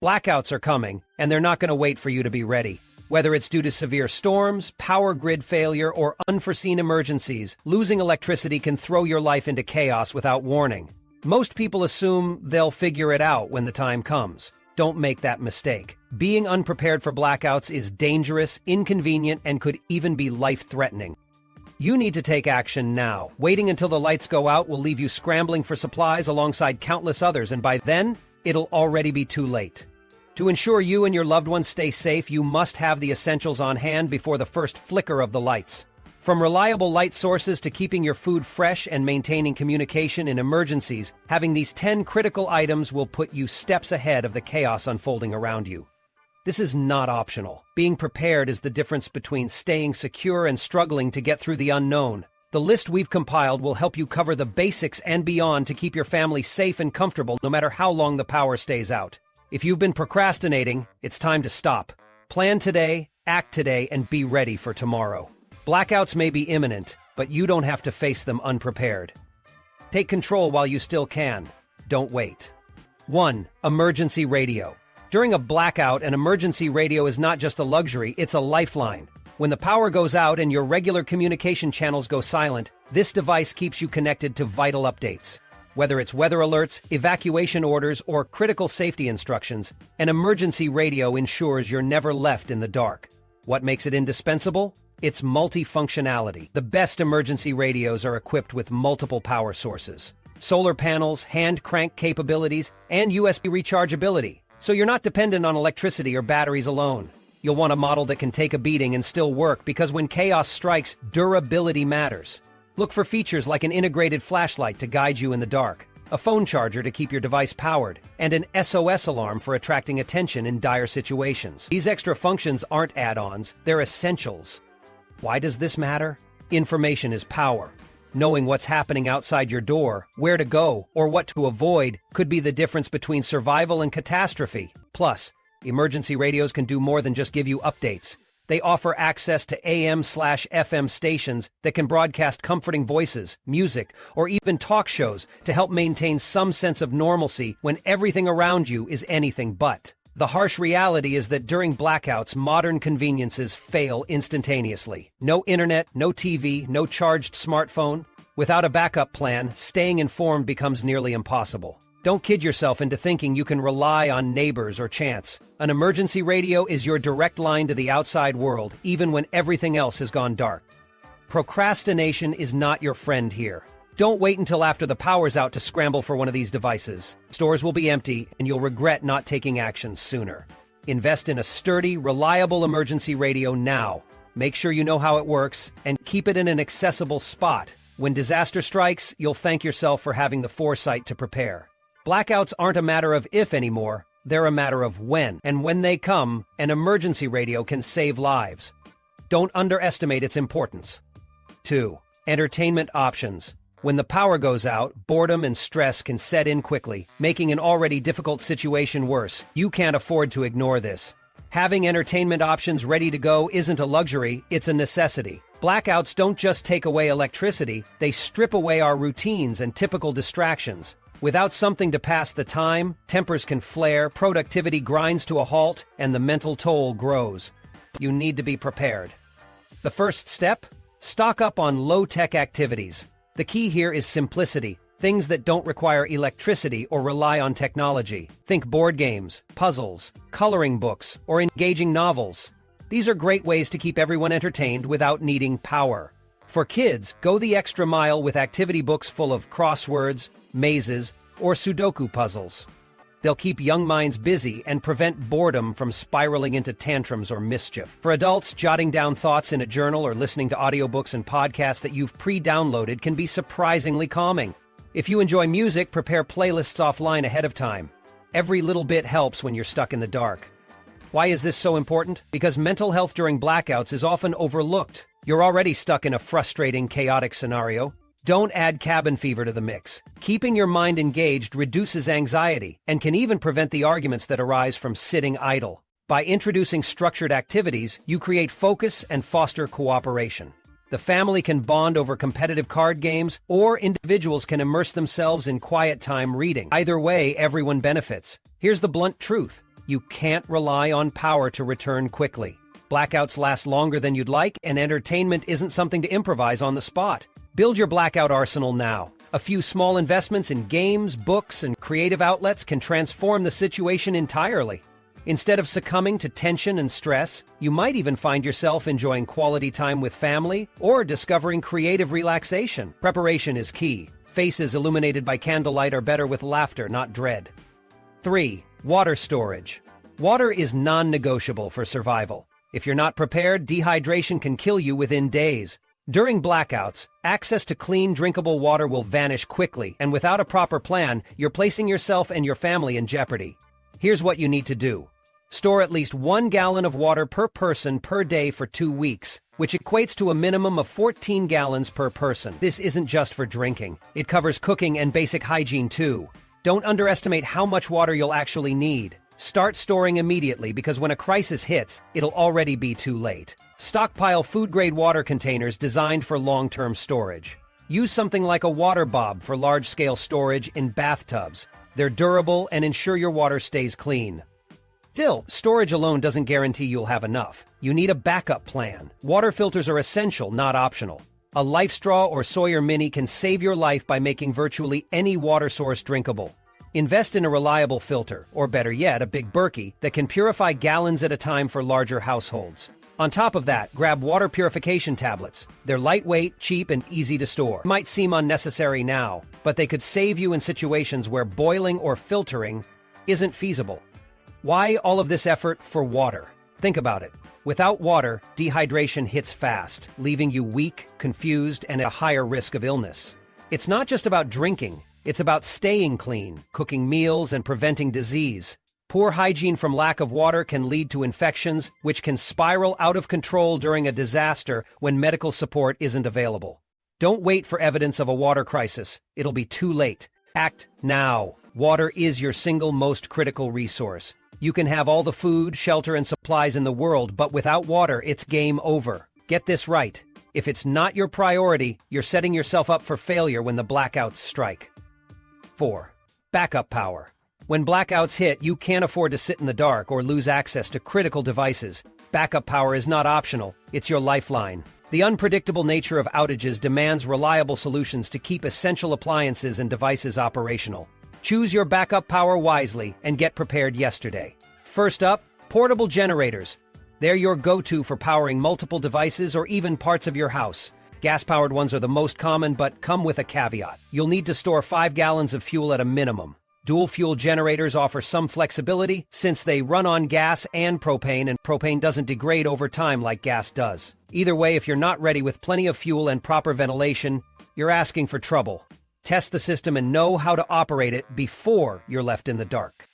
Blackouts are coming, and they're not going to wait for you to be ready. Whether it's due to severe storms, power grid failure, or unforeseen emergencies, losing electricity can throw your life into chaos without warning. Most people assume they'll figure it out when the time comes. Don't make that mistake. Being unprepared for blackouts is dangerous, inconvenient, and could even be life-threatening. You need to take action now. Waiting until the lights go out will leave you scrambling for supplies alongside countless others, and by then, it'll already be too late. To ensure you and your loved ones stay safe, you must have the essentials on hand before the first flicker of the lights. From reliable light sources to keeping your food fresh and maintaining communication in emergencies, having these 10 critical items will put you steps ahead of the chaos unfolding around you. This is not optional. Being prepared is the difference between staying secure and struggling to get through the unknown. The list we've compiled will help you cover the basics and beyond to keep your family safe and comfortable no matter how long the power stays out. If you've been procrastinating, it's time to stop. Plan today, act today, and be ready for tomorrow. Blackouts may be imminent, but you don't have to face them unprepared. Take control while you still can. Don't wait. 1. Emergency radio. During a blackout, an emergency radio is not just a luxury, it's a lifeline. When the power goes out and your regular communication channels go silent, this device keeps you connected to vital updates. Whether it's weather alerts, evacuation orders, or critical safety instructions, an emergency radio ensures you're never left in the dark. What makes it indispensable? Its multifunctionality. The best emergency radios are equipped with multiple power sources, solar panels, hand crank capabilities, and USB rechargeability, so you're not dependent on electricity or batteries alone. You'll want a model that can take a beating and still work because when chaos strikes, durability matters. Look for features like an integrated flashlight to guide you in the dark, a phone charger to keep your device powered, and an SOS alarm for attracting attention in dire situations. These extra functions aren't add-ons, they're essentials. Why does this matter? Information is power. Knowing what's happening outside your door, where to go, or what to avoid could be the difference between survival and catastrophe. Plus, emergency radios can do more than just give you updates. They offer access to AM/FM stations that can broadcast comforting voices, music, or even talk shows to help maintain some sense of normalcy when everything around you is anything but. The harsh reality is that during blackouts, modern conveniences fail instantaneously. No internet, no TV, no charged smartphone. Without a backup plan, staying informed becomes nearly impossible. Don't kid yourself into thinking you can rely on neighbors or chance. An emergency radio is your direct line to the outside world, even when everything else has gone dark. Procrastination is not your friend here. Don't wait until after the power's out to scramble for one of these devices. Stores will be empty, and you'll regret not taking action sooner. Invest in a sturdy, reliable emergency radio now. Make sure you know how it works, and keep it in an accessible spot. When disaster strikes, you'll thank yourself for having the foresight to prepare. Blackouts aren't a matter of if anymore, they're a matter of when. And when they come, an emergency radio can save lives. Don't underestimate its importance. 2. Entertainment options. When the power goes out, boredom and stress can set in quickly, making an already difficult situation worse. You can't afford to ignore this. Having entertainment options ready to go isn't a luxury, it's a necessity. Blackouts don't just take away electricity, they strip away our routines and typical distractions. Without something to pass the time, tempers can flare, productivity grinds to a halt, and the mental toll grows. You need to be prepared. The first step? Stock up on low-tech activities. The key here is simplicity, things that don't require electricity or rely on technology. Think board games, puzzles, coloring books, or engaging novels. These are great ways to keep everyone entertained without needing power. For kids, go the extra mile with activity books full of crosswords, mazes, or Sudoku puzzles. They'll keep young minds busy and prevent boredom from spiraling into tantrums or mischief. For adults, jotting down thoughts in a journal or listening to audiobooks and podcasts that you've pre-downloaded can be surprisingly calming. If you enjoy music, prepare playlists offline ahead of time. Every little bit helps when you're stuck in the dark. Why is this so important? Because mental health during blackouts is often overlooked. You're already stuck in a frustrating, chaotic scenario. Don't add cabin fever to the mix. Keeping your mind engaged reduces anxiety and can even prevent the arguments that arise from sitting idle. By introducing structured activities, you create focus and foster cooperation. The family can bond over competitive card games, or individuals can immerse themselves in quiet time reading. Either way, everyone benefits. Here's the blunt truth. You can't rely on power to return quickly. Blackouts last longer than you'd like, and entertainment isn't something to improvise on the spot. Build your blackout arsenal now. A few small investments in games, books, and creative outlets can transform the situation entirely. Instead of succumbing to tension and stress, you might even find yourself enjoying quality time with family or discovering creative relaxation. Preparation is key. Faces illuminated by candlelight are better with laughter, not dread. 3. Water storage. Water is non-negotiable for survival. If you're not prepared, dehydration can kill you within days. During blackouts, access to clean, drinkable water will vanish quickly, and without a proper plan, you're placing yourself and your family in jeopardy. Here's what you need to do. Store at least 1 gallon of water per person per day for 2 weeks, which equates to a minimum of 14 gallons per person. This isn't just for drinking. It covers cooking and basic hygiene too. Don't underestimate how much water you'll actually need. Start storing immediately because when a crisis hits, it'll already be too late. Stockpile food-grade water containers designed for long-term storage. Use something like a water bob for large-scale storage in bathtubs. They're durable and ensure your water stays clean. Still, storage alone doesn't guarantee you'll have enough. You need a backup plan. Water filters are essential, not optional. A Life Straw or Sawyer Mini can save your life by making virtually any water source drinkable. Invest in a reliable filter, or better yet, a big Berkey, that can purify gallons at a time for larger households. On top of that, grab water purification tablets. They're lightweight, cheap, and easy to store. Might seem unnecessary now, but they could save you in situations where boiling or filtering isn't feasible. Why all of this effort for water? Think about it. Without water, dehydration hits fast, leaving you weak, confused, and at a higher risk of illness. It's not just about drinking. It's about staying clean, cooking meals, and preventing disease. Poor hygiene from lack of water can lead to infections, which can spiral out of control during a disaster when medical support isn't available. Don't wait for evidence of a water crisis. It'll be too late. Act now. Water is your single most critical resource. You can have all the food, shelter, and supplies in the world, but without water, it's game over. Get this right. If it's not your priority, you're setting yourself up for failure when the blackouts strike. 4. Backup power. When blackouts hit, you can't afford to sit in the dark or lose access to critical devices. Backup power is not optional, it's your lifeline. The unpredictable nature of outages demands reliable solutions to keep essential appliances and devices operational. Choose your backup power wisely and get prepared yesterday. First up, portable generators. They're your go-to for powering multiple devices or even parts of your house. Gas-powered ones are the most common, but come with a caveat. You'll need to store 5 gallons of fuel at a minimum. Dual-fuel generators offer some flexibility since they run on gas and propane doesn't degrade over time like gas does. Either way, if you're not ready with plenty of fuel and proper ventilation, you're asking for trouble. Test the system and know how to operate it before you're left in the dark.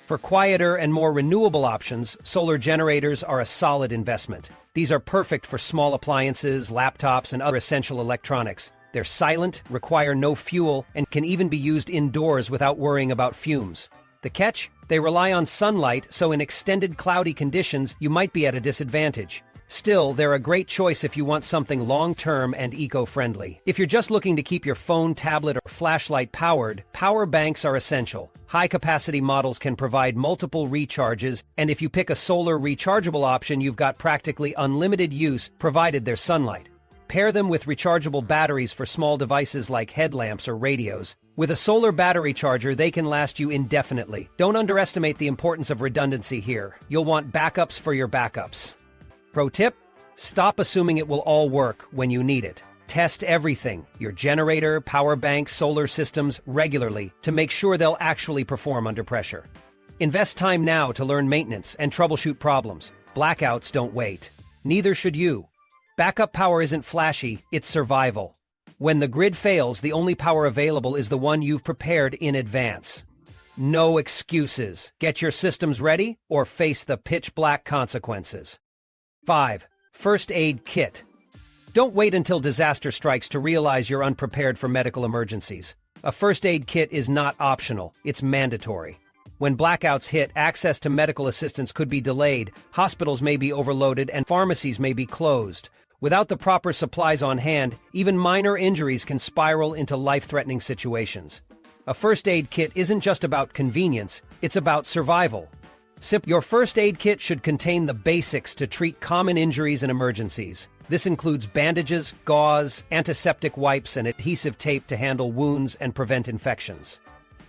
For quieter and more renewable options, solar generators are a solid investment. These are perfect for small appliances, laptops, and other essential electronics. They're silent, require no fuel, and can even be used indoors without worrying about fumes. The catch? They rely on sunlight, so in extended cloudy conditions, you might be at a disadvantage. Still, they're a great choice if you want something long-term and eco-friendly. If you're just looking to keep your phone, tablet, or flashlight powered, power banks are essential. High-capacity models can provide multiple recharges, and if you pick a solar rechargeable option, you've got practically unlimited use, provided there's sunlight. Pair them with rechargeable batteries for small devices like headlamps or radios. With a solar battery charger, they can last you indefinitely. Don't underestimate the importance of redundancy here. You'll want backups for your backups. Pro tip: stop assuming it will all work when you need it. Test everything, your generator, power bank, solar systems, regularly to make sure they'll actually perform under pressure. Invest time now to learn maintenance and troubleshoot problems. Blackouts don't wait. Neither should you. Backup power isn't flashy, it's survival. When the grid fails, the only power available is the one you've prepared in advance. No excuses. Get your systems ready or face the pitch-black consequences. 5. First aid kit. Don't wait until disaster strikes to realize you're unprepared for medical emergencies. A first aid kit is not optional, it's mandatory. When blackouts hit, access to medical assistance could be delayed, hospitals may be overloaded, and pharmacies may be closed. Without the proper supplies on hand, even minor injuries can spiral into life-threatening situations. A first aid kit isn't just about convenience, it's about survival. Your first aid kit should contain the basics to treat common injuries and emergencies. This includes bandages, gauze, antiseptic wipes, and adhesive tape to handle wounds and prevent infections.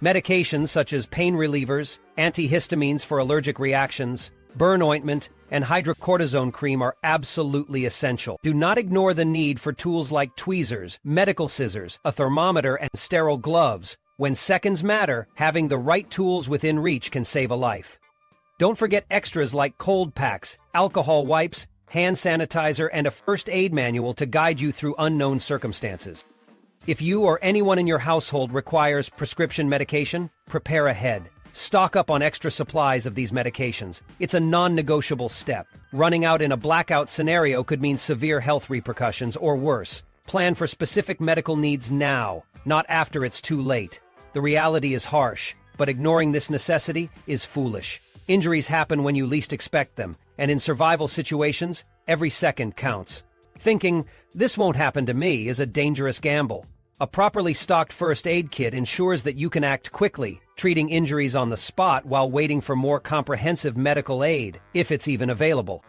Medications such as pain relievers, antihistamines for allergic reactions, burn ointment, and hydrocortisone cream are absolutely essential. Do not ignore the need for tools like tweezers, medical scissors, a thermometer, and sterile gloves. When seconds matter, having the right tools within reach can save a life. Don't forget extras like cold packs, alcohol wipes, hand sanitizer, and a first aid manual to guide you through unknown circumstances. If you or anyone in your household requires prescription medication, prepare ahead. Stock up on extra supplies of these medications. It's a non-negotiable step. Running out in a blackout scenario could mean severe health repercussions or worse. Plan for specific medical needs now, not after it's too late. The reality is harsh, but ignoring this necessity is foolish. Injuries happen when you least expect them, and in survival situations, every second counts. Thinking, "This won't happen to me," is a dangerous gamble. A properly stocked first aid kit ensures that you can act quickly, treating injuries on the spot while waiting for more comprehensive medical aid, if it's even available.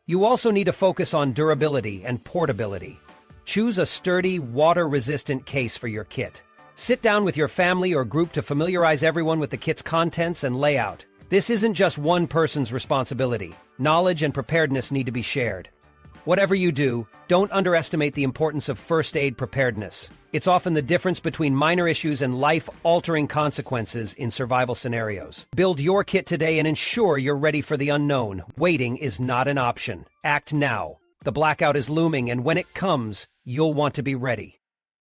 You also need to focus on durability and portability. Choose a sturdy, water-resistant case for your kit. Sit down with your family or group to familiarize everyone with the kit's contents and layout. This isn't just one person's responsibility. Knowledge and preparedness need to be shared. Whatever you do, don't underestimate the importance of first aid preparedness. It's often the difference between minor issues and life-altering consequences in survival scenarios. Build your kit today and ensure you're ready for the unknown. Waiting is not an option. Act now. The blackout is looming, and when it comes, you'll want to be ready.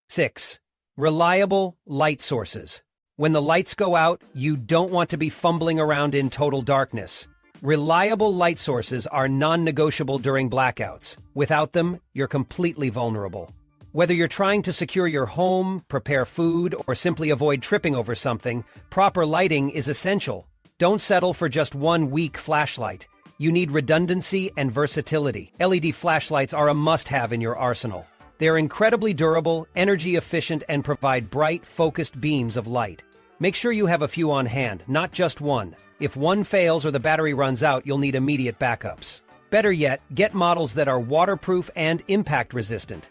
6. Reliable light sources. When the lights go out, you don't want to be fumbling around in total darkness. Reliable light sources are non-negotiable during blackouts. Without them, you're completely vulnerable. Whether you're trying to secure your home, prepare food, or simply avoid tripping over something, proper lighting is essential. Don't settle for just one weak flashlight. You need redundancy and versatility. LED flashlights are a must-have in your arsenal. They're incredibly durable, energy-efficient, and provide bright, focused beams of light. Make sure you have a few on hand, not just one. If one fails or the battery runs out, you'll need immediate backups. Better yet, get models that are waterproof and impact-resistant.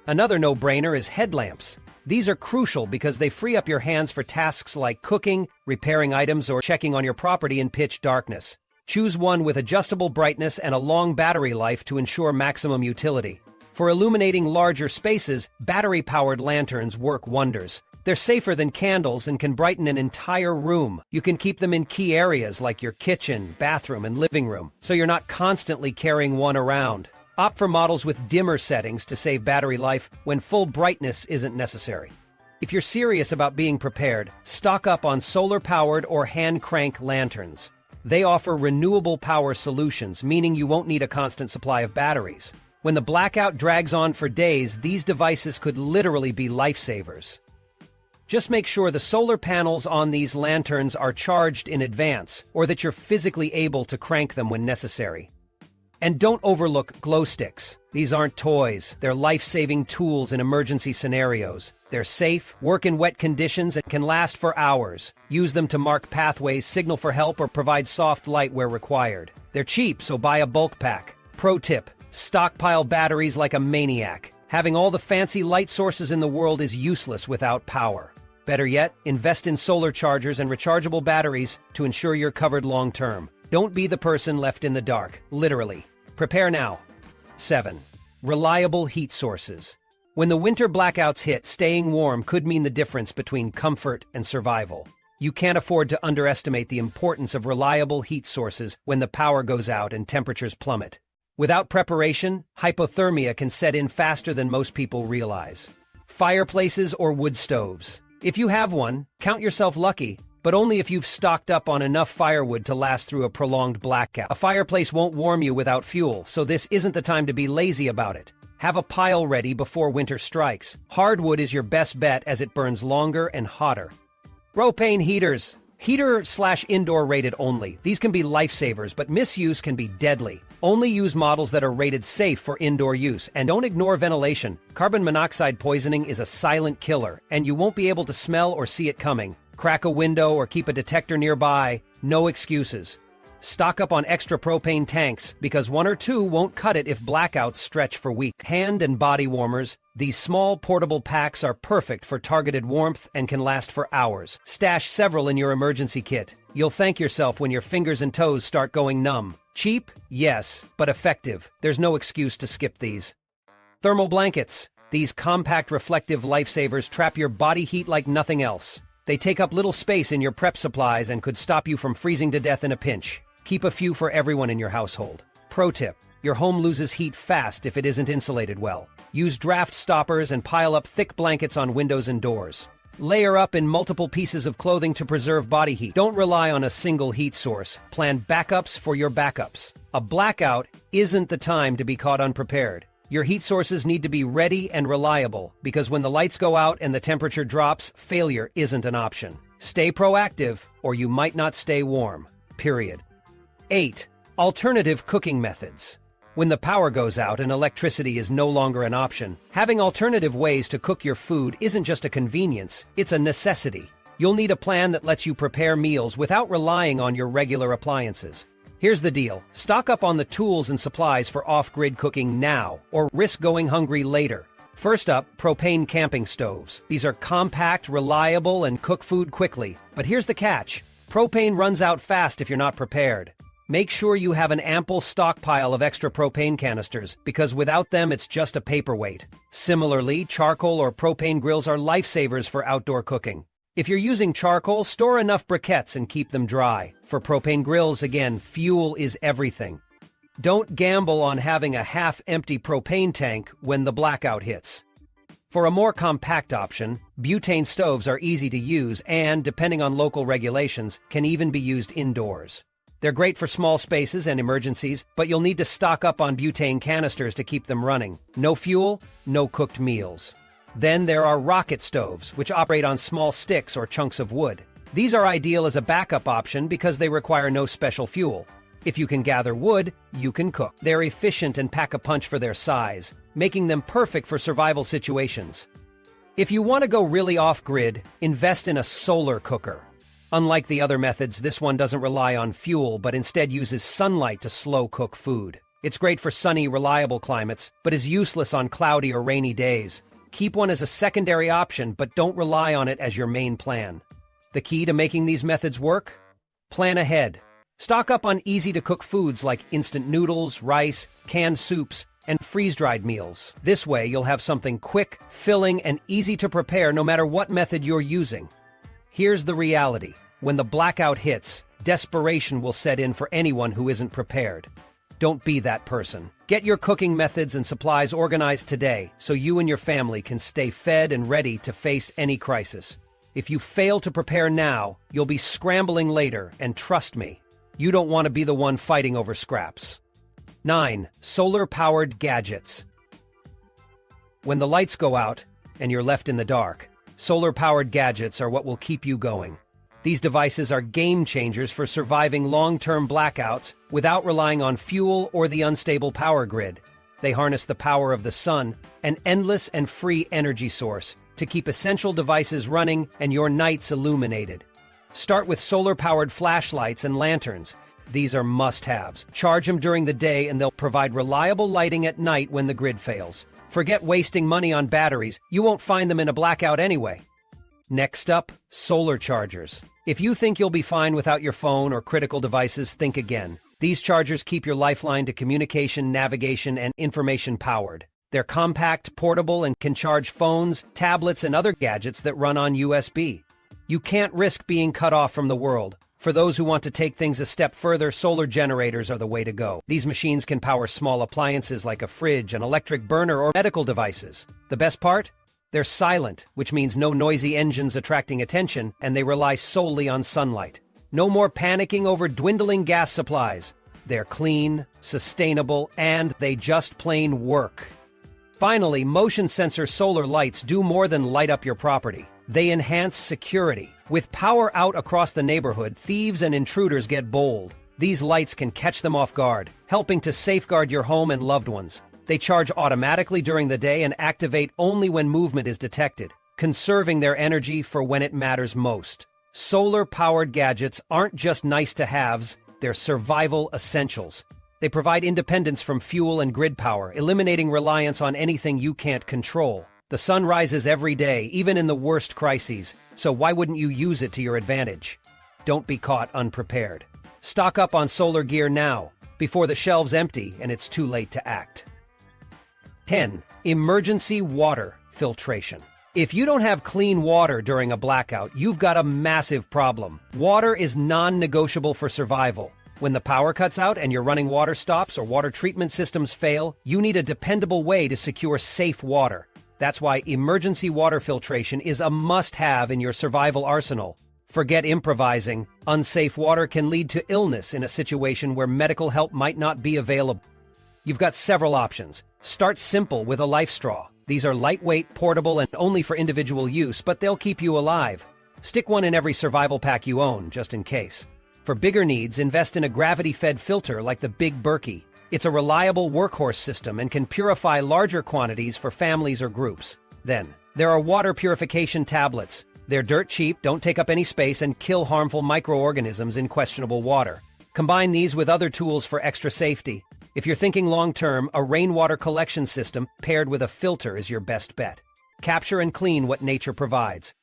Another no-brainer is headlamps. These are crucial because they free up your hands for tasks like cooking, repairing items, or checking on your property in pitch darkness. Choose one with adjustable brightness and a long battery life to ensure maximum utility. For illuminating larger spaces, battery-powered lanterns work wonders. They're safer than candles and can brighten an entire room. You can keep them in key areas like your kitchen, bathroom, and living room, so you're not constantly carrying one around. Opt for models with dimmer settings to save battery life when full brightness isn't necessary. If you're serious about being prepared, stock up on solar-powered or hand-crank lanterns. They offer renewable power solutions, meaning you won't need a constant supply of batteries. When the blackout drags on for days, these devices could literally be lifesavers. Just make sure the solar panels on these lanterns are charged in advance, or that you're physically able to crank them when necessary. And don't overlook glow sticks. These aren't toys. They're life-saving tools in emergency scenarios. They're safe, work in wet conditions, and can last for hours. Use them to mark pathways, signal for help, or provide soft light where required. They're cheap, so buy a bulk pack. Pro tip: stockpile batteries like a maniac. Having all the fancy light sources in the world is useless without power. Better yet, invest in solar chargers and rechargeable batteries to ensure you're covered long-term. Don't be the person left in the dark, literally. Prepare now. 7. Reliable heat sources. When the winter blackouts hit, staying warm could mean the difference between comfort and survival. You can't afford to underestimate the importance of reliable heat sources when the power goes out and temperatures plummet. Without preparation, hypothermia can set in faster than most people realize. Fireplaces or wood stoves. If you have one, count yourself lucky, but only if you've stocked up on enough firewood to last through a prolonged blackout. A fireplace won't warm you without fuel, so this isn't the time to be lazy about it. Have a pile ready before winter strikes. Hardwood is your best bet as it burns longer and hotter. Propane heaters. Heater/indoor rated only. These can be lifesavers, but misuse can be deadly. Only use models that are rated safe for indoor use, and don't ignore ventilation. Carbon monoxide poisoning is a silent killer, and you won't be able to smell or see it coming. Crack a window or keep a detector nearby. No excuses. Stock up on extra propane tanks because one or two won't cut it if blackouts stretch for weeks. Hand and body warmers. These small portable packs are perfect for targeted warmth and can last for hours. Stash several in your emergency kit. You'll thank yourself when your fingers and toes start going numb. Cheap? Yes, but effective. There's no excuse to skip these. Thermal blankets. These compact reflective lifesavers trap your body heat like nothing else. They take up little space in your prep supplies and could stop you from freezing to death in a pinch. Keep a few for everyone in your household. Pro tip: your home loses heat fast if it isn't insulated well. Use draft stoppers and pile up thick blankets on windows and doors. Layer up in multiple pieces of clothing to preserve body heat. Don't rely on a single heat source. Plan backups for your backups. A blackout isn't the time to be caught unprepared. Your heat sources need to be ready and reliable because when the lights go out and the temperature drops, failure isn't an option. Stay proactive or you might not stay warm. Period. 8. Alternative cooking methods. When the power goes out and electricity is no longer an option, having alternative ways to cook your food isn't just a convenience, it's a necessity. You'll need a plan that lets you prepare meals without relying on your regular appliances. Here's the deal: stock up on the tools and supplies for off-grid cooking now, or risk going hungry later. First up, propane camping stoves. These are compact, reliable, and cook food quickly. But here's the catch: propane runs out fast if you're not prepared. Make sure you have an ample stockpile of extra propane canisters, because without them it's just a paperweight. Similarly, charcoal or propane grills are lifesavers for outdoor cooking. If you're using charcoal, store enough briquettes and keep them dry. For propane grills, again, fuel is everything. Don't gamble on having a half-empty propane tank when the blackout hits. For a more compact option, butane stoves are easy to use and, depending on local regulations, can even be used indoors. They're great for small spaces and emergencies, but you'll need to stock up on butane canisters to keep them running. No fuel, no cooked meals. Then there are rocket stoves, which operate on small sticks or chunks of wood. These are ideal as a backup option because they require no special fuel. If you can gather wood, you can cook. They're efficient and pack a punch for their size, making them perfect for survival situations. If you want to go really off-grid, invest in a solar cooker. Unlike the other methods, this one doesn't rely on fuel, but instead uses sunlight to slow-cook food. It's great for sunny, reliable climates, but is useless on cloudy or rainy days. Keep one as a secondary option, but don't rely on it as your main plan. The key to making these methods work? Plan ahead. Stock up on easy-to-cook foods like instant noodles, rice, canned soups, and freeze-dried meals. This way, you'll have something quick, filling, and easy to prepare no matter what method you're using. Here's the reality: when the blackout hits, desperation will set in for anyone who isn't prepared. Don't be that person. Get your cooking methods and supplies organized today so you and your family can stay fed and ready to face any crisis. If you fail to prepare now, you'll be scrambling later, and trust me, you don't want to be the one fighting over scraps. 9. Solar-powered gadgets. When the lights go out and you're left in the dark, solar-powered gadgets are what will keep you going. These devices are game changers for surviving long-term blackouts without relying on fuel or the unstable power grid. They harness the power of the sun, an endless and free energy source, to keep essential devices running and your nights illuminated. Start with solar-powered flashlights and lanterns. These are must-haves. Charge them during the day and they'll provide reliable lighting at night when the grid fails. Forget wasting money on batteries. You won't find them in a blackout anyway. Next up, solar chargers. If you think you'll be fine without your phone or critical devices, think again. These chargers keep your lifeline to communication, navigation, and information powered. They're compact, portable, and can charge phones, tablets, and other gadgets that run on USB. You can't risk being cut off from the world. For those who want to take things a step further, solar generators are the way to go. These machines can power small appliances like a fridge, an electric burner, or medical devices. The best part? They're silent, which means no noisy engines attracting attention, and they rely solely on sunlight. No more panicking over dwindling gas supplies. They're clean, sustainable, and they just plain work. Finally, motion sensor solar lights do more than light up your property. They enhance security. With power out across the neighborhood, thieves and intruders get bold. These lights can catch them off guard, helping to safeguard your home and loved ones. They charge automatically during the day and activate only when movement is detected, conserving their energy for when it matters most. Solar-powered gadgets aren't just nice-to-haves, they're survival essentials. They provide independence from fuel and grid power, eliminating reliance on anything you can't control. The sun rises every day, even in the worst crises, so why wouldn't you use it to your advantage? Don't be caught unprepared. Stock up on solar gear now, before the shelves empty and it's too late to act. 10. Emergency water filtration. If you don't have clean water during a blackout, you've got a massive problem. Water is non-negotiable for survival. When the power cuts out and your running water stops or water treatment systems fail, you need a dependable way to secure safe water. That's why emergency water filtration is a must-have in your survival arsenal. Forget improvising. Unsafe water can lead to illness in a situation where medical help might not be available. You've got several options. Start simple with a life straw. These are lightweight, portable, and only for individual use, but they'll keep you alive. Stick one in every survival pack you own, just in case. For bigger needs, invest in a gravity-fed filter like the Big Berkey. It's a reliable workhorse system and can purify larger quantities for families or groups. Then, there are water purification tablets. They're dirt cheap, don't take up any space, and kill harmful microorganisms in questionable water. Combine these with other tools for extra safety. If you're thinking long-term, a rainwater collection system paired with a filter is your best bet. Capture and clean what nature provides.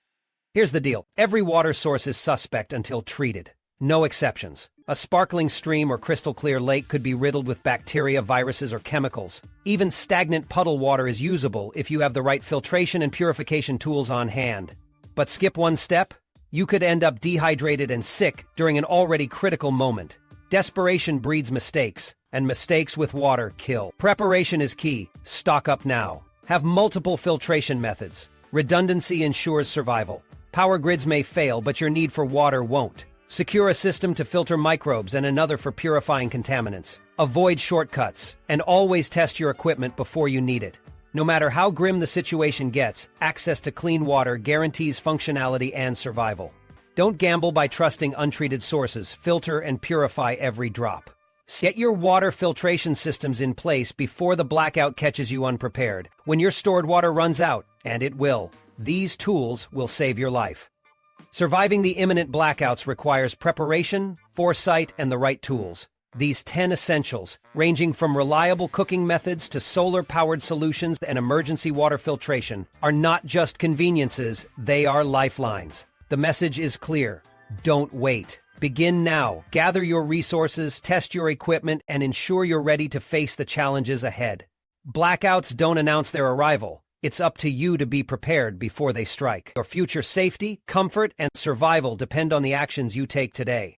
Here's the deal. Every water source is suspect until treated. No exceptions. A sparkling stream or crystal-clear lake could be riddled with bacteria, viruses, or chemicals. Even stagnant puddle water is usable if you have the right filtration and purification tools on hand. But skip one step? You could end up dehydrated and sick during an already critical moment. Desperation breeds mistakes, and mistakes with water kill. Preparation is key. Stock up now. Have multiple filtration methods. Redundancy ensures survival. Power grids may fail, but your need for water won't. Secure a system to filter microbes and another for purifying contaminants. Avoid shortcuts, and always test your equipment before you need it. No matter how grim the situation gets, access to clean water guarantees functionality and survival. Don't gamble by trusting untreated sources. Filter and purify every drop. Get your water filtration systems in place before the blackout catches you unprepared. When your stored water runs out, and it will, these tools will save your life. Surviving the imminent blackouts requires preparation, foresight, and the right tools. These 10 essentials, ranging from reliable cooking methods to solar-powered solutions and emergency water filtration, are not just conveniences, they are lifelines. The message is clear. Don't wait. Begin now. Gather your resources, test your equipment, and ensure you're ready to face the challenges ahead. Blackouts don't announce their arrival. It's up to you to be prepared before they strike. Your future safety, comfort, and survival depend on the actions you take today.